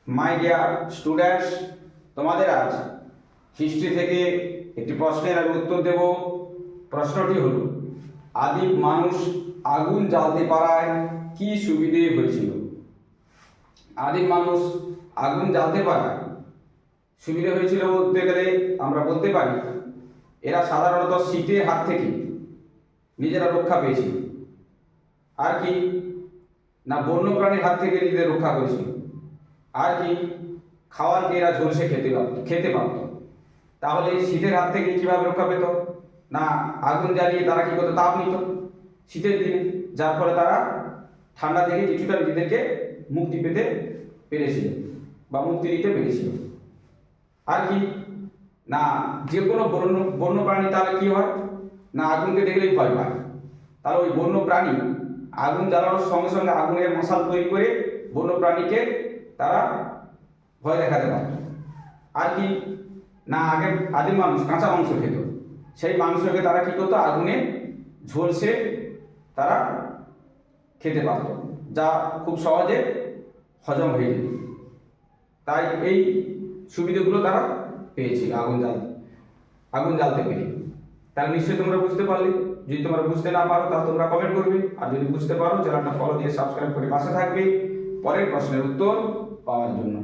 My dear students, তোমাদের আজ history থেকে একটি প্রশ্নের আমি উত্তর দেব। প্রশ্নটি হল, আদিম মানুষ আগুন জ্বালতে পারায় কি সুবিধে হয়েছিল? আদিম মানুষ আগুন জ্বালতে পারায় সুবিধে হয়েছিল বলতে গেলে আমরা বলতে পারি এরা সাধারণত শীতের হাত থেকে নিজেরা রক্ষা পেয়েছিল। আর কি না, বন্যপ্রাণীর হাত থেকে নিজেদের রক্ষা করেছিল। আর কি, খাওয়ারকে এরা ঝলসে খেতে পারত। তাহলে শীতের হাত থেকে কিভাবে রক্ষা পেত? না, আগুন জ্বালিয়ে তারা কি করতো? তাপ নিত শীতের দিনে, যার ফলে তারা ঠান্ডা থেকে কিছুটা নিজেদেরকে মুক্তি পেতে পেরেছিল বা মুক্তি দিতে পেরেছিল। আর কি না, যে কোনো বন্য প্রাণী তাহলে কি হয় না, আগুনকে দেখলেই ভয় পায়। তাহলে ওই বন্য প্রাণী আগুন জ্বালানোর সঙ্গে সঙ্গে আগুনের মশাল তৈরি করে বন্য প্রাণীকে তারা ভয় দেখাতে পারত। আর কি না, আগে আদিম মানুষ কাঁচা মাংস খেত, সেই মাংসকে তারা কি করতো? আগুনে ঝলসে তারা খেতে পারত, যা খুব সহজে হজম হয়ে যেত। তাই এই সুবিধাগুলো তারা পেয়েছিল আগুন জ্বালতে পেরে। তাহলে নিশ্চয়ই তোমরা বুঝতে পারলে। যদি তোমরা বুঝতে না পারো তাহলে তোমরা কমেন্ট করবে, আর যদি বুঝতে পারো চ্যানেলটা ফলো দিয়ে সাবস্ক্রাইব করে পাশে থাকবে পরের প্রশ্নের উত্তর পাওয়ার জন্য।